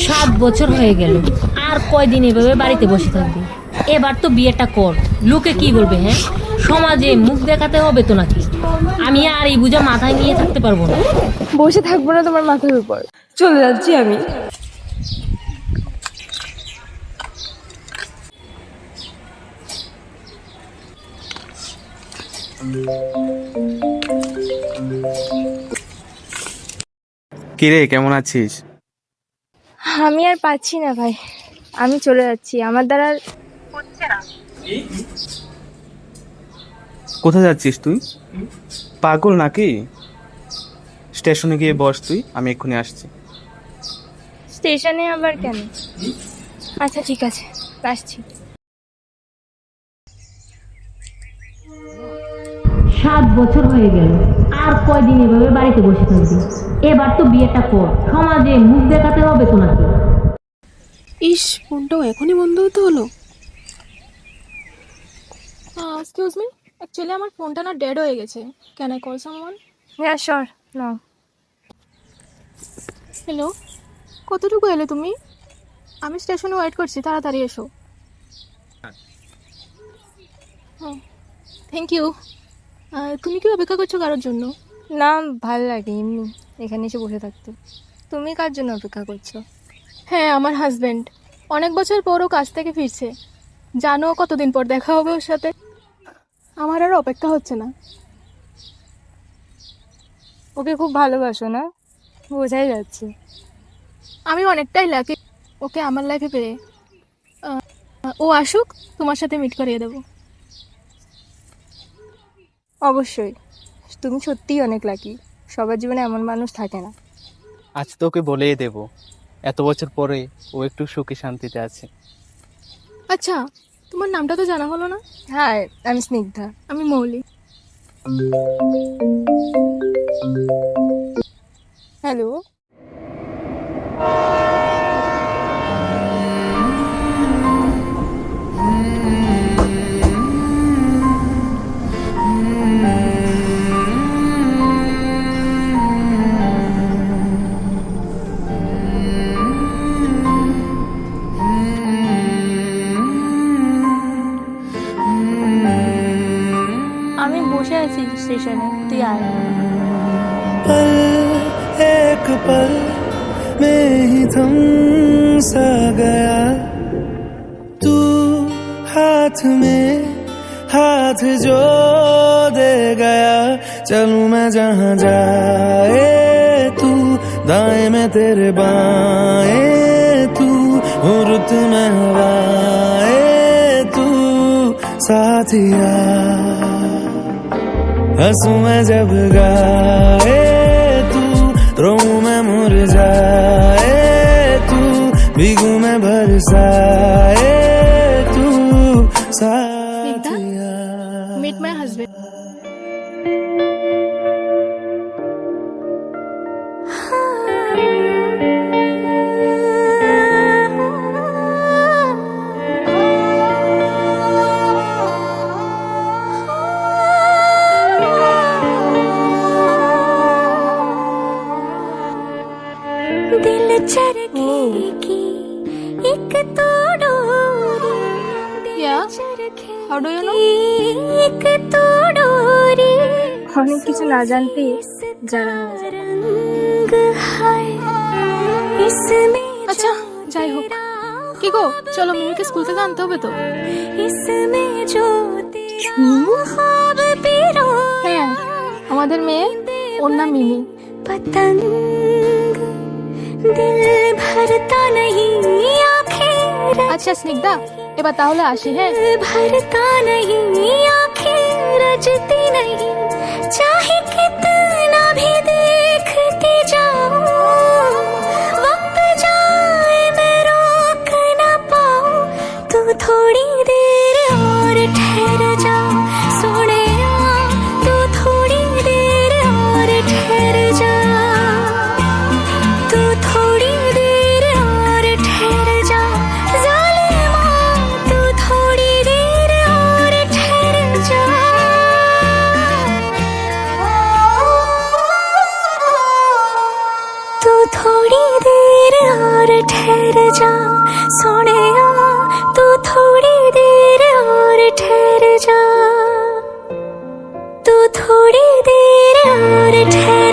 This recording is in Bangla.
7 বছর হয়ে গেল, আর কয়দিন এভাবে বাড়িতে বসে থাকবে? এবার তো বিয়েটা কর, লোকে কি বলবে? হ্যাঁ, সমাজে মুখ দেখাতে হবে তো নাকি? আমি আর এই বোঝা মাথায় নিয়ে থাকতে পারবো না। বসে থাকবো না তোমার মাথার উপর, চলে যাচ্ছি আমি। কিরে, কেমন আছিস? আমি আর পাচ্ছি না ভাই, আমি চলে যাচ্ছি, আমার দ্বারা আর হচ্ছে না। কোথায় যাচ্ছিস তুই? পাগল নাকি? স্টেশনে গিয়ে বস তুই, আমি এক্ষুনি আসছি। স্টেশনে আবার কেন? আচ্ছা ঠিক আছে, আসছি। 7 বছর হয়ে গেল, আর কয়দিন এভাবে বাড়িতে বসে থাকবে? এবার তো বিয়েটা কর, সমাজে মুখ দেখাতে হবে তো নাকি? ইস, ফোনটাও এখনই বন্ধ হতে হলো। এক্সকিউজ মি, অ্যাকচুয়ালি আমার ফোনটা না ডেড হয়ে গেছে। Can I call someone? হ্যাঁ শিওর, নাও। হ্যালো, কতটুকু এলে তুমি? আমি স্টেশনে ওয়েট করছি, তাড়াতাড়ি এসো। হ্যাঁ, থ্যাংক ইউ। তুমি কি অপেক্ষা করছো কারোর জন্য? না, ভাল লাগে এমনি এখানে এসে বসে থাকতে। তুমি কার জন্য অপেক্ষা করছো? হ্যাঁ, আমার হাজব্যান্ড। অনেক বছর পর ও কাজ থেকে ফিরছে। জানো কতদিন পর দেখা হবে ওর সাথে? আমার আর অপেক্ষা হচ্ছে না। ওকে খুব ভালোবাসো না? বোঝাই যাচ্ছে। আমি অনেকটাই লাকি ওকে আমার লাইফে পেয়ে। আহ, ও আসুক, তোমার সাথে মিট করিয়ে দেবো। অবশ্যই, তুমি সত্যিই অনেক লাকি। সবার জীবনে এমন মানুষ থাকে না। আজ তোকে বলেই দেব, এত বছর পরে ও একটু সুখী শান্তিতে আছে। আচ্ছা, তোমার নামটা তো জানা হলো না। হ্যাঁ, আমি স্নিগ্ধা। আমি মৌলি। হ্যালো। আমি বসে আছি স্টেশনে, তুই আয়। पल एक पल में ही थम सा गया, तू हाथ में हाथ जो दे गया। चलूं मैं जहां जाए तू, दाएं में तेरे बाएं तू, रुत में हवाएं तू, साथिया। हंसूं मैं जब गाए तू, रोऊं मैं मुरझाए तू, भीगू मैं बरसाए तू, साथिया। Meet my husband. दिल चरखे की एक तो डोरी, Yeah? How do you know? एक तो डोरी, অনেক কিছু না জানতে জানা না। रंग है इसमें আচ্ছা, যাই হোক। কি গো, চলো মিমিকে স্কুল থেকে আনতে হবে তো। इसमें जो तेरा ख्वाब पिरो, হ্যাঁ, আমাদের মেয়ে, ওর নাম মিমি। पतंग दिल भरता नहीं आखिर, আচ্ছা স্নিগ্ধা, এবার তাহলে আসি। হ্যাঁ, भरता नहीं आंखें रजती नहीं, चाहे कितना भी देखते जाओ, वक्त जाए मैं रोक ना पाऊं, तू थोड़ी देर और ठहर जा, सोने तू थोड़ी देर और ठहर जा, तू थोड़ी देर और ठहर जा, जालिमा तू थोड़ी देर और ठहर जा। जा सोनिया तू थोड़ी देर और ठहर जा, तू थोड़ी देर और ठहर